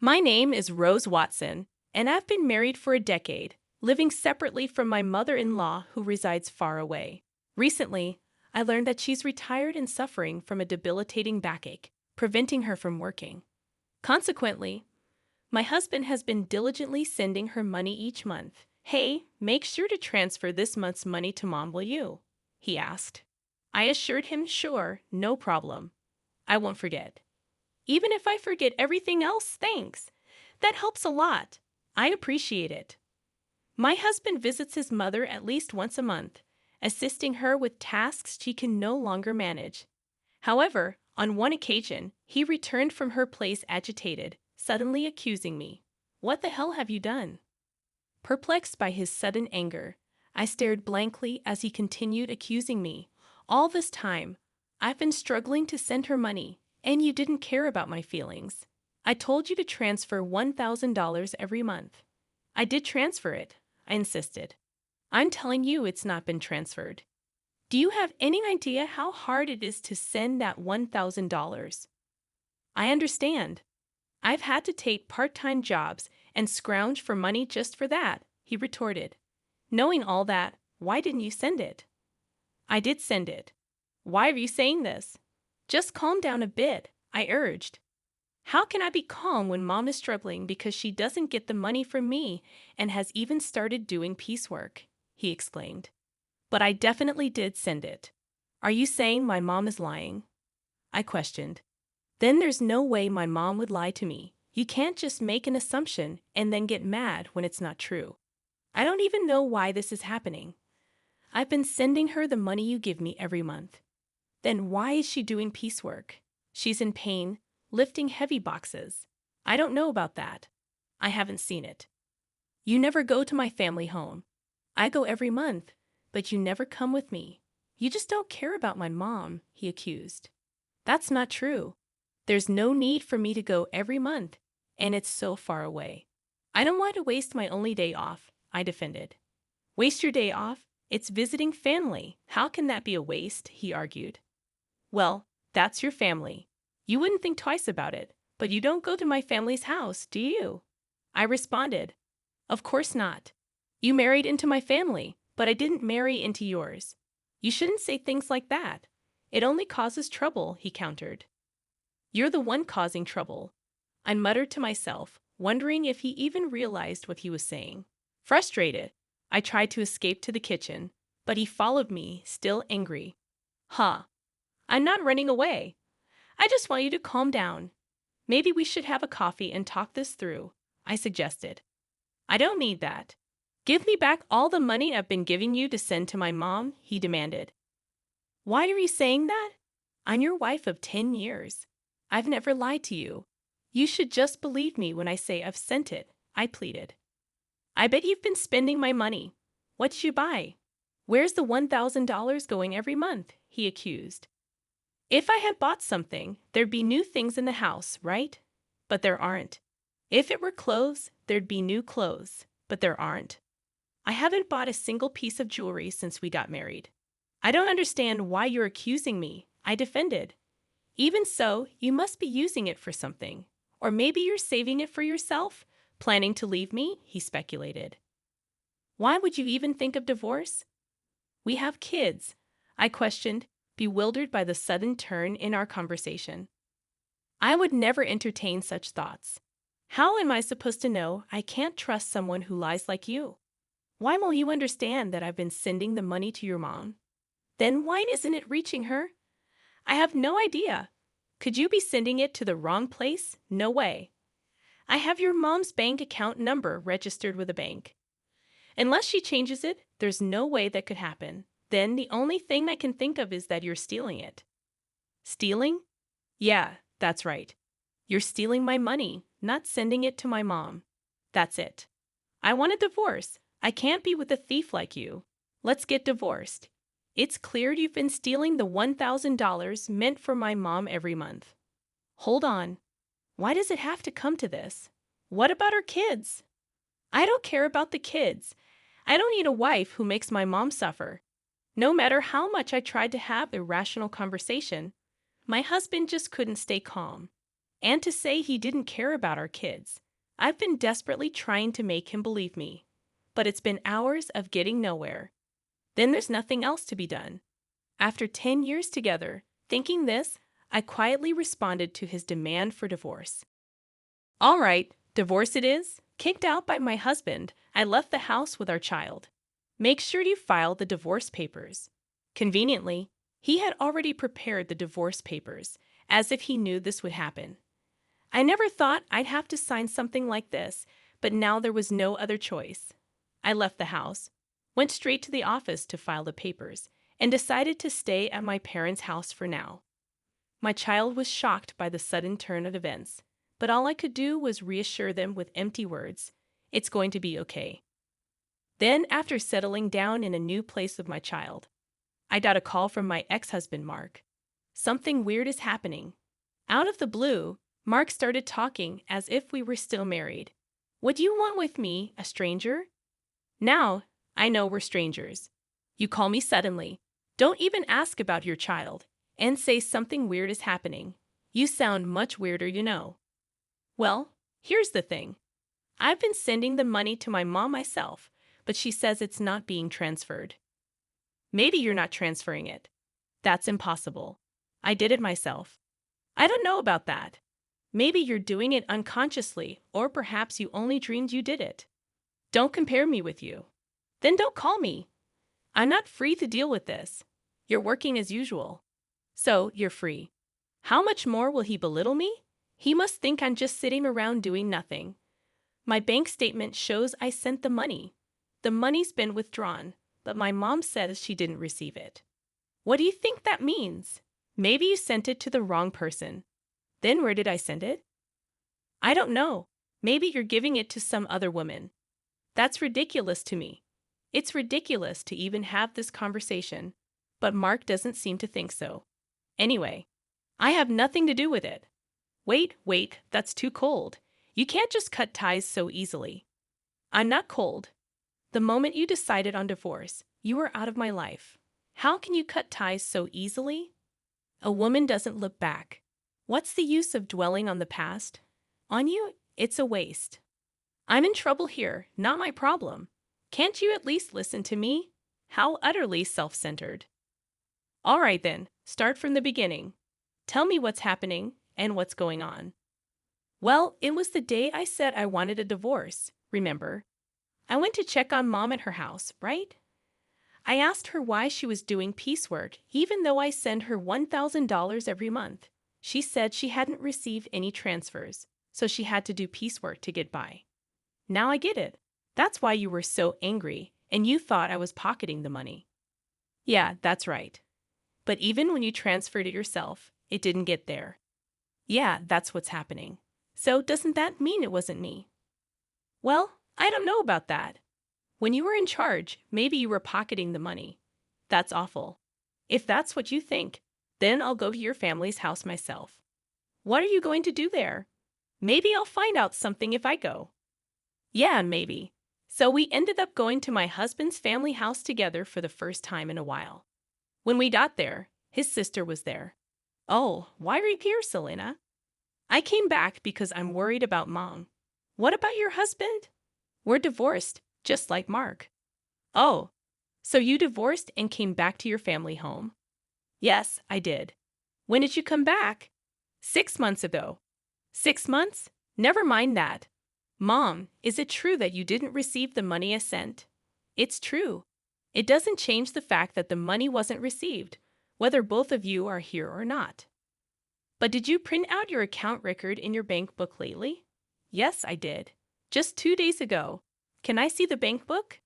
My name is Rose Watson, and I've been married for a decade, living separately from my mother-in-law who resides far away. Recently, I learned that she's retired and suffering from a debilitating backache, preventing her from working. Consequently, my husband has been diligently sending her money each month. "Hey, make sure to transfer this month's money to Mom, will you?" he asked. I assured him, "Sure, no problem. I won't forget." "Even if I forget everything else, thanks. That helps a lot. I appreciate it." My husband visits his mother at least once a month, assisting her with tasks she can no longer manage. However, on one occasion, he returned from her place agitated, suddenly accusing me. "What the hell have you done?" Perplexed by his sudden anger, I stared blankly as he continued accusing me. "All this time, I've been struggling to send her money, and you didn't care about my feelings. I told you to transfer $1,000 every month." "I did transfer it," I insisted. "I'm telling you it's not been transferred. Do you have any idea how hard it is to send that $1,000? "I understand. I've had to take part-time jobs and scrounge for money just for that," he retorted. "Knowing all that, why didn't you send it?" "I did send it." "Why are you saying this?" "Just calm down a bit," I urged. "How can I be calm when Mom is struggling because she doesn't get the money from me and has even started doing piecework?" he exclaimed. "But I definitely did send it." "Are you saying my mom is lying?" I questioned. "Then there's no way my mom would lie to me. You can't just make an assumption and then get mad when it's not true. I don't even know why this is happening. I've been sending her the money you give me every month. Then why is she doing piecework? She's in pain, lifting heavy boxes. I don't know about that. I haven't seen it. You never go to my family home. I go every month, but you never come with me. You just don't care about my mom," he accused. "That's not true. There's no need for me to go every month, and it's so far away. I don't want to waste my only day off," I defended. "Waste your day off? It's visiting family. How can that be a waste?" he argued. "Well, that's your family. You wouldn't think twice about it, but you don't go to my family's house, do you?" I responded, "Of course not. You married into my family, but I didn't marry into yours. You shouldn't say things like that. It only causes trouble," he countered. "You're the one causing trouble," I muttered to myself, wondering if he even realized what he was saying. Frustrated, I tried to escape to the kitchen, but he followed me, still angry. "Huh. I'm not running away. I just want you to calm down. Maybe we should have a coffee and talk this through," I suggested. "I don't need that. Give me back all the money I've been giving you to send to my mom," he demanded. "Why are you saying that? I'm your wife of 10 years. I've never lied to you. You should just believe me when I say I've sent it," I pleaded. "I bet you've been spending my money. What'd you buy? Where's the $1,000 going every month?" he accused. "If I had bought something, there'd be new things in the house, right? But there aren't. If it were clothes, there'd be new clothes, but there aren't. I haven't bought a single piece of jewelry since we got married." "I don't understand why you're accusing me," I defended. "Even so, you must be using it for something. Or maybe you're saving it for yourself, planning to leave me," he speculated. "Why would you even think of divorce?" "We have kids," I questioned, bewildered by the sudden turn in our conversation. "I would never entertain such thoughts. How am I supposed to know I can't trust someone who lies like you? Why won't you understand that I've been sending the money to your mom? Then why isn't it reaching her? I have no idea. Could you be sending it to the wrong place? No way. I have your mom's bank account number registered with a bank. Unless she changes it, there's no way that could happen. Then the only thing I can think of is that you're stealing it." "Stealing?" "Yeah, that's right. You're stealing my money, not sending it to my mom. That's it. I want a divorce. I can't be with a thief like you. Let's get divorced. It's clear you've been stealing the $1,000 meant for my mom every month." "Hold on. Why does it have to come to this? What about our kids?" "I don't care about the kids. I don't need a wife who makes my mom suffer." No matter how much I tried to have a rational conversation, my husband just couldn't stay calm. and to say he didn't care about our kids. I've been desperately trying to make him believe me, but it's been hours of getting nowhere. Then there's nothing else to be done. After 10 years together, thinking this, I quietly responded to his demand for divorce. All right, divorce it is. Kicked out by my husband, I left the house with our child. Make sure you file the divorce papers. Conveniently, he had already prepared the divorce papers, as if he knew this would happen. I never thought I'd have to sign something like this, but now there was no other choice. I left the house, went straight to the office to file the papers, and decided to stay at my parents' house for now. My child was shocked by the sudden turn of events, but all I could do was reassure them with empty words. It's going to be okay. Then, after settling down in a new place with my child, I got a call from my ex-husband, Mark. Something weird is happening. Out of the blue, Mark started talking as if we were still married. What do you want with me, a stranger? Now, I know we're strangers. You call me suddenly. Don't even ask about your child, and say something weird is happening. You sound much weirder, you know. Well, here's the thing. I've been sending the money to my mom myself, but she says it's not being transferred. Maybe you're not transferring it. That's impossible. I did it myself. I don't know about that. Maybe you're doing it unconsciously, or perhaps you only dreamed you did it. Don't compare me with you. Then don't call me. I'm not free to deal with this. You're working as usual. So, you're free. How much more will he belittle me? He must think I'm just sitting around doing nothing. My bank statement shows I sent the money. The money's been withdrawn, but my mom says she didn't receive it. What do you think that means? Maybe you sent it to the wrong person. Then where did I send it? I don't know. Maybe you're giving it to some other woman. That's ridiculous to me. It's ridiculous to even have this conversation, but Mark doesn't seem to think so. Anyway, I have nothing to do with it. Wait, that's too cold. You can't just cut ties so easily. I'm not cold. The moment you decided on divorce, you were out of my life. How can you cut ties so easily? A woman doesn't look back. What's the use of dwelling on the past? On you, it's a waste. I'm in trouble here, not my problem. Can't you at least listen to me? How utterly self-centered. All right then, start from the beginning. Tell me what's happening and what's going on. Well, it was the day I said I wanted a divorce, remember? I went to check on Mom at her house, right? I asked her why she was doing piecework, even though I send her $1,000 every month. She said she hadn't received any transfers, so she had to do piecework to get by. Now I get it. That's why you were so angry, and you thought I was pocketing the money. Yeah, that's right. But even when you transferred it yourself, it didn't get there. Yeah, that's what's happening. So doesn't that mean it wasn't me? Well, I don't know about that. When you were in charge, maybe you were pocketing the money. That's awful. If that's what you think, then I'll go to your family's house myself. What are you going to do there? Maybe I'll find out something if I go. Yeah, maybe. So we ended up going to my husband's family house together for the first time in a while. When we got there, his sister was there. Oh, why are you here, Selena? I came back because I'm worried about Mom. What about your husband? We're divorced, just like Mark. Oh, so you divorced and came back to your family home? Yes, I did. When did you come back? 6 months ago. 6 months? Never mind that. Mom, is it true that you didn't receive the money I sent? It's true. It doesn't change the fact that the money wasn't received, whether both of you are here or not. But did you print out your account record in your bank book lately? Yes, I did. Just 2 days ago. Can I see the bank book?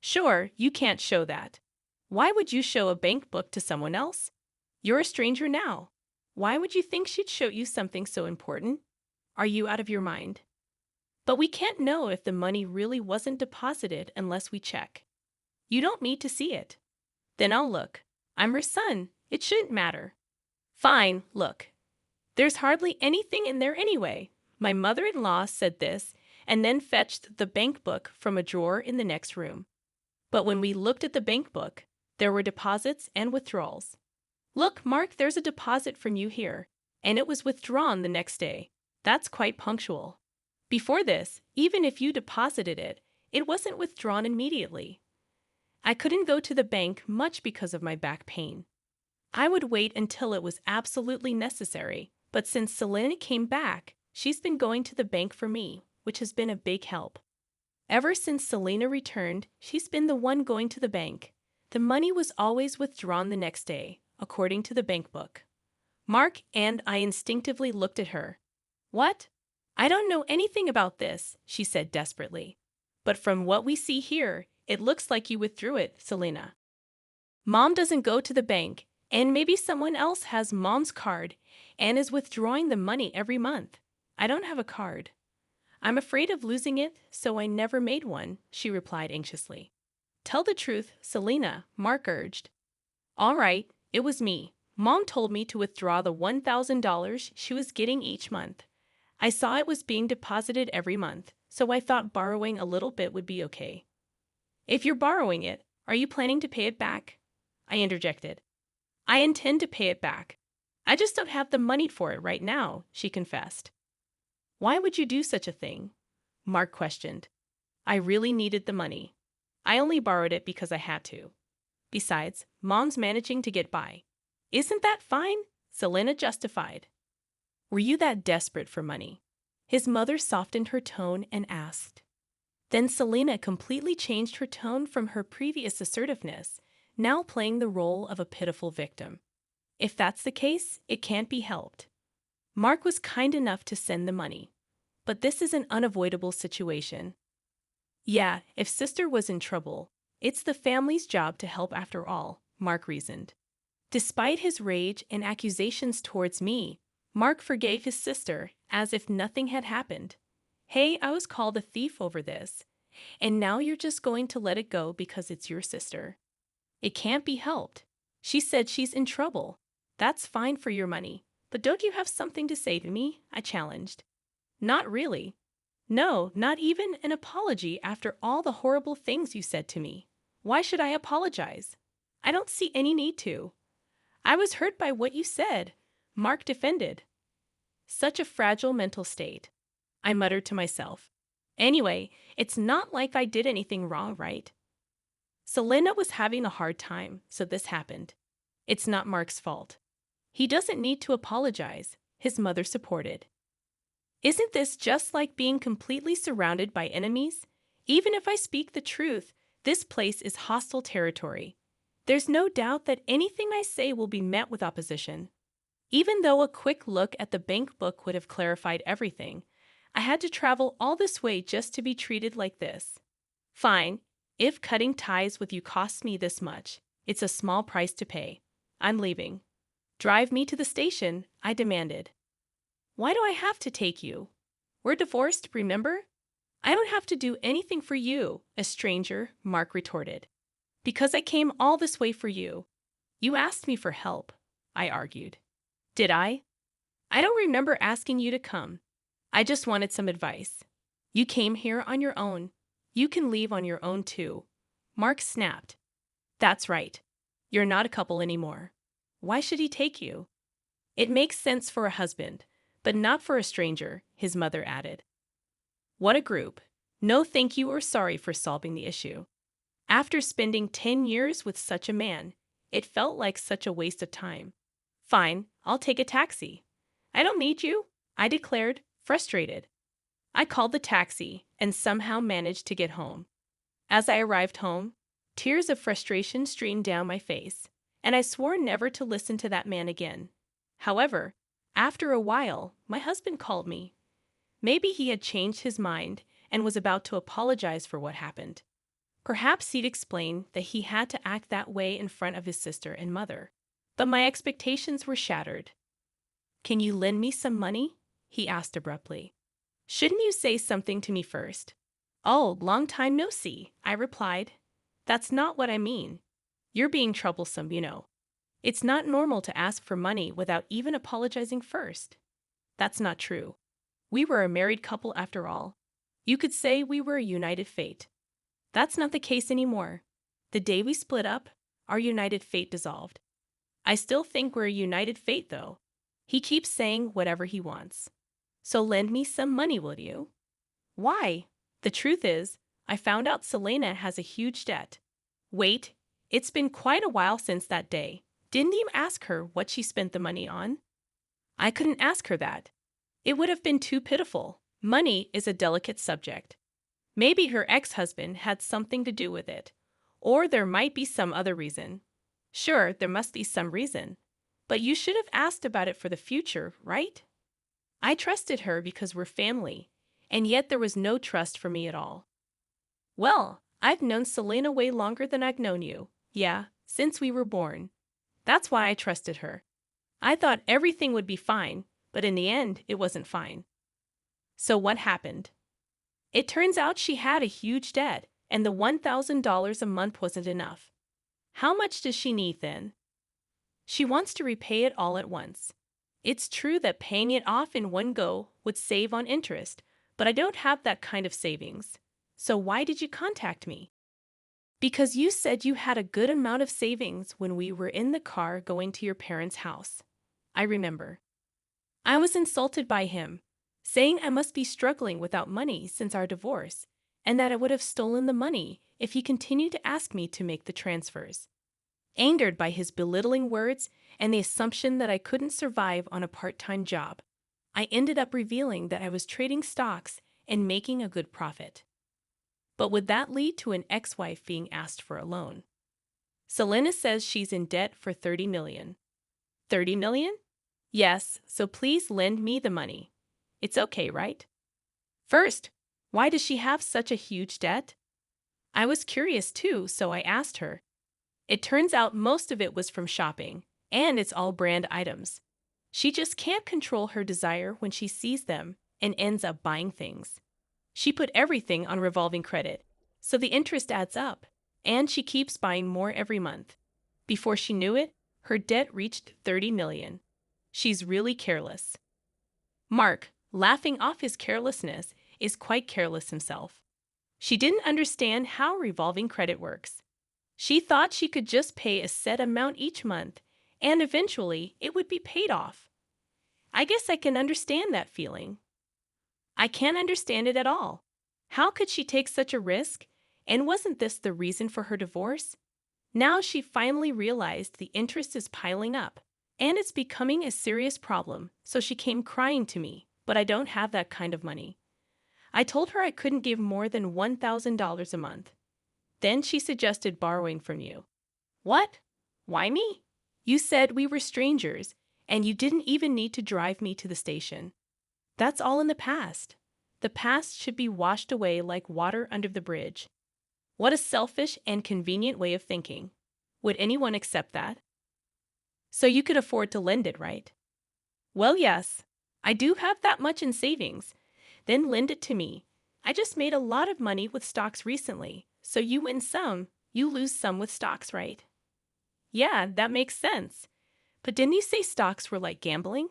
Sure, you can't show that. Why would you show a bank book to someone else? You're a stranger now. Why would you think she'd show you something so important? Are you out of your mind? But we can't know if the money really wasn't deposited unless we check. You don't need to see it. Then I'll look. I'm her son. It shouldn't matter. Fine, look. There's hardly anything in there anyway. My mother-in-law said this and then fetched the bank book from a drawer in the next room. But when we looked at the bank book, there were deposits and withdrawals. Look, Mark, there's a deposit from you here, and it was withdrawn the next day. That's quite punctual. Before this, even if you deposited it, it wasn't withdrawn immediately. I couldn't go to the bank much because of my back pain. I would wait until it was absolutely necessary, but since Selena came back, she's been going to the bank for me, which has been a big help. Ever since Selena returned, she's been the one going to the bank. The money was always withdrawn the next day, according to the bank book. Mark and I instinctively looked at her. What? I don't know anything about this, she said desperately. But from what we see here, it looks like you withdrew it, Selena. Mom doesn't go to the bank, and maybe someone else has Mom's card and is withdrawing the money every month. I don't have a card. I'm afraid of losing it, so I never made one, she replied anxiously. Tell the truth, Selena, Mark urged. All right, it was me. Mom told me to withdraw the $1,000 she was getting each month. I saw it was being deposited every month, so I thought borrowing a little bit would be okay. If you're borrowing it, are you planning to pay it back? I interjected. I intend to pay it back. I just don't have the money for it right now, she confessed. Why would you do such a thing? Mark questioned. I really needed the money. I only borrowed it because I had to. Besides, Mom's managing to get by. Isn't that fine? Selena justified. Were you that desperate for money? His mother softened her tone and asked. Then Selena completely changed her tone from her previous assertiveness, now playing the role of a pitiful victim. If that's the case, it can't be helped. Mark was kind enough to send the money. But this is an unavoidable situation. Yeah, if sister was in trouble, it's the family's job to help after all, Mark reasoned. Despite his rage and accusations towards me, Mark forgave his sister as if nothing had happened. Hey, I was called a thief over this, and now you're just going to let it go because it's your sister. It can't be helped. She said she's in trouble. That's fine for your money, but don't you have something to say to me? I challenged. Not really. No, not even an apology after all the horrible things you said to me. Why should I apologize? I don't see any need to. I was hurt by what you said, Mark defended. Such a fragile mental state, I muttered to myself. Anyway, it's not like I did anything wrong, right? Selena was having a hard time, so this happened. It's not Mark's fault. He doesn't need to apologize, his mother supported. Isn't this just like being completely surrounded by enemies? Even if I speak the truth, this place is hostile territory. There's no doubt that anything I say will be met with opposition. Even though a quick look at the bank book would have clarified everything, I had to travel all this way just to be treated like this. Fine, if cutting ties with you costs me this much, it's a small price to pay. I'm leaving. Drive me to the station, I demanded. Why do I have to take you? We're divorced, remember? I don't have to do anything for you, a stranger, Mark retorted. Because I came all this way for you. You asked me for help, I argued. Did I? I don't remember asking you to come. I just wanted some advice. You came here on your own. You can leave on your own too. Mark snapped. That's right. You're not a couple anymore. Why should he take you? It makes sense for a husband, but not for a stranger, his mother added. What a group. No thank you or sorry for solving the issue. After spending 10 years with such a man, it felt like such a waste of time. Fine, I'll take a taxi. I don't need you, I declared, frustrated. I called the taxi and somehow managed to get home. As I arrived home, tears of frustration streamed down my face, and I swore never to listen to that man again. However, after a while, my husband called me. Maybe he had changed his mind and was about to apologize for what happened. Perhaps he'd explain that he had to act that way in front of his sister and mother. But my expectations were shattered. Can you lend me some money? He asked abruptly. Shouldn't you say something to me first? Oh, long time no see, I replied. That's not what I mean. You're being troublesome, you know. It's not normal to ask for money without even apologizing first. That's not true. We were a married couple after all. You could say we were a united fate. That's not the case anymore. The day we split up, our united fate dissolved. I still think we're a united fate, though. He keeps saying whatever he wants. So lend me some money, will you? Why? The truth is, I found out Selena has a huge debt. Wait, it's been quite a while since that day. Didn't you ask her what she spent the money on? I couldn't ask her that. It would have been too pitiful. Money is a delicate subject. Maybe her ex-husband had something to do with it. Or there might be some other reason. Sure, there must be some reason. But you should have asked about it for the future, right? I trusted her because we're family, and yet there was no trust for me at all. Well, I've known Selena way longer than I've known you. Yeah, since we were born. That's why I trusted her. I thought everything would be fine, but in the end, it wasn't fine. So what happened? It turns out she had a huge debt, and the $1,000 a month wasn't enough. How much does she need then? She wants to repay it all at once. It's true that paying it off in one go would save on interest, but I don't have that kind of savings. So why did you contact me? Because you said you had a good amount of savings when we were in the car going to your parents' house. I remember. I was insulted by him, saying I must be struggling without money since our divorce, and that I would have stolen the money if he continued to ask me to make the transfers. Angered by his belittling words and the assumption that I couldn't survive on a part-time job, I ended up revealing that I was trading stocks and making a good profit. But would that lead to an ex-wife being asked for a loan? Selena says she's in debt for $30 million. $30 million? Yes, so please lend me the money. It's okay, right? First, why does she have such a huge debt? I was curious too, so I asked her. It turns out most of it was from shopping, and it's all brand items. She just can't control her desire when she sees them and ends up buying things. She put everything on revolving credit, so the interest adds up, and she keeps buying more every month. Before she knew it, her debt reached $30 million. She's really careless. Mark, laughing off his carelessness, is quite careless himself. She didn't understand how revolving credit works. She thought she could just pay a set amount each month, and eventually it would be paid off. I guess I can understand that feeling. I can't understand it at all. How could she take such a risk? And wasn't this the reason for her divorce? Now she finally realized the interest is piling up, and it's becoming a serious problem, so she came crying to me, but I don't have that kind of money. I told her I couldn't give more than $1,000 a month. Then she suggested borrowing from you. What? Why me? You said we were strangers, and you didn't even need to drive me to the station. That's all in the past. The past should be washed away like water under the bridge. What a selfish and convenient way of thinking. Would anyone accept that? So you could afford to lend it, right? Well, yes. I do have that much in savings. Then lend it to me. I just made a lot of money with stocks recently, so you win some, you lose some with stocks, right? Yeah, that makes sense. But didn't you say stocks were like gambling?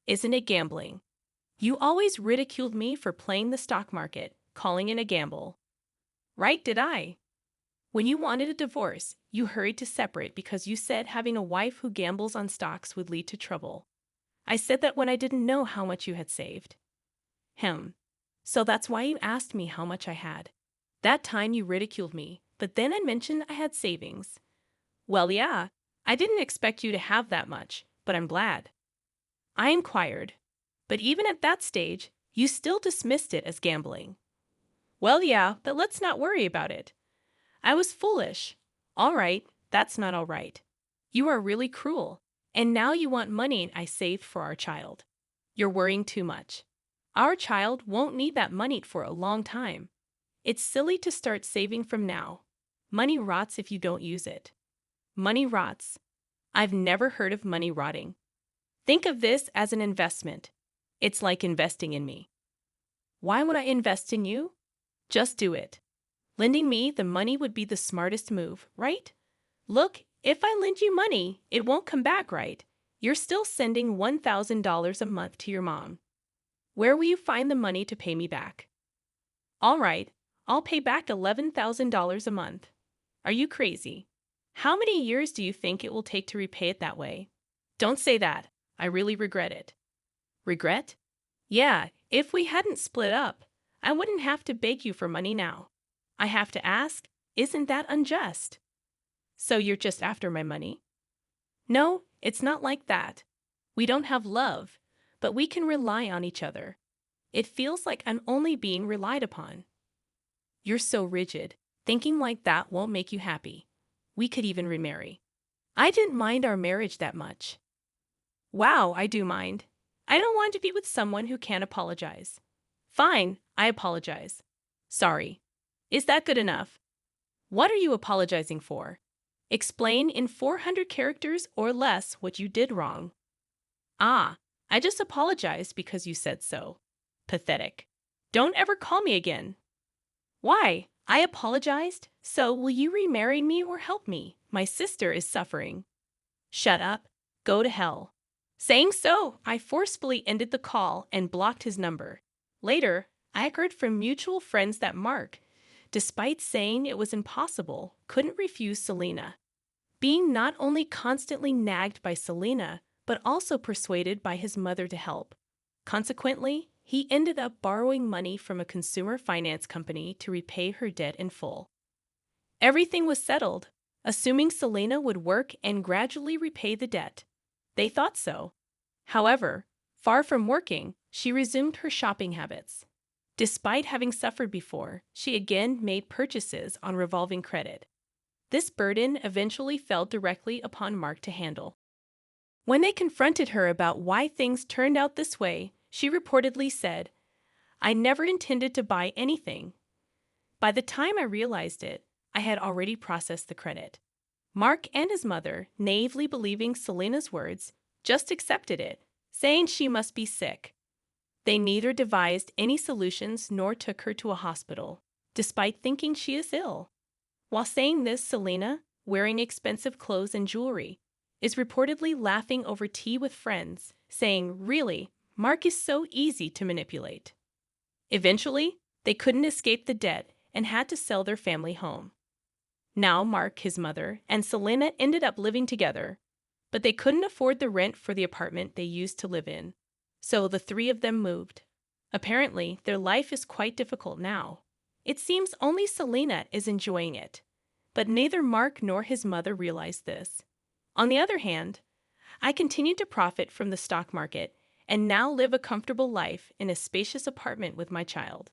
Isn't it gambling? You always ridiculed me for playing the stock market, calling it a gamble. Right, did I? When you wanted a divorce, you hurried to separate because you said having a wife who gambles on stocks would lead to trouble. I said that when I didn't know how much you had saved. So that's why you asked me how much I had. That time you ridiculed me, but then I mentioned I had savings. Well, yeah, I didn't expect you to have that much, but I'm glad. I inquired, but even at that stage, you still dismissed it as gambling. Well, yeah, but let's not worry about it. I was foolish. All right, that's not all right. You are really cruel, and now you want money I saved for our child. You're worrying too much. Our child won't need that money for a long time. It's silly to start saving from now. Money rots if you don't use it. Money rots. I've never heard of money rotting. Think of this as an investment. It's like investing in me. Why would I invest in you? Just do it. Lending me the money would be the smartest move, right? Look, if I lend you money, it won't come back, right? You're still sending $1,000 a month to your mom. Where will you find the money to pay me back? All right, I'll pay back $11,000 a month. Are you crazy? How many years do you think it will take to repay it that way? Don't say that. I really regret it. Regret? Yeah, if we hadn't split up, I wouldn't have to beg you for money now. I have to ask, isn't that unjust? So you're just after my money? No, it's not like that. We don't have love, but we can rely on each other. It feels like I'm only being relied upon. You're so rigid. Thinking like that won't make you happy. We could even remarry. I didn't mind our marriage that much. Wow, I do mind. I don't want to be with someone who can't apologize. Fine, I apologize. Sorry. Is that good enough? What are you apologizing for? Explain in 400 characters or less what you did wrong. Ah, I just apologized because you said so. Pathetic. Don't ever call me again. Why? I apologized, so will you remarry me or help me? My sister is suffering. Shut up. Go to hell. Saying so, I forcefully ended the call and blocked his number. Later, I heard from mutual friends that Mark, despite saying it was impossible, couldn't refuse Selena. Being not only constantly nagged by Selena, but also persuaded by his mother to help. Consequently, he ended up borrowing money from a consumer finance company to repay her debt in full. Everything was settled, assuming Selena would work and gradually repay the debt. They thought so. However, far from working, she resumed her shopping habits. Despite having suffered before, she again made purchases on revolving credit. This burden eventually fell directly upon Mark to handle. When they confronted her about why things turned out this way, she reportedly said, "I never intended to buy anything. By the time I realized it, I had already processed the credit." Mark and his mother, naively believing Selena's words, just accepted it, saying she must be sick. They neither devised any solutions nor took her to a hospital, despite thinking she is ill. While saying this, Selena, wearing expensive clothes and jewelry, is reportedly laughing over tea with friends, saying, "Really, Mark is so easy to manipulate." Eventually, they couldn't escape the debt and had to sell their family home. Now Mark, his mother, and Selena ended up living together, but they couldn't afford the rent for the apartment they used to live in. So the three of them moved. Apparently, their life is quite difficult now. It seems only Selena is enjoying it, but neither Mark nor his mother realize this. On the other hand, I continue to profit from the stock market and now live a comfortable life in a spacious apartment with my child.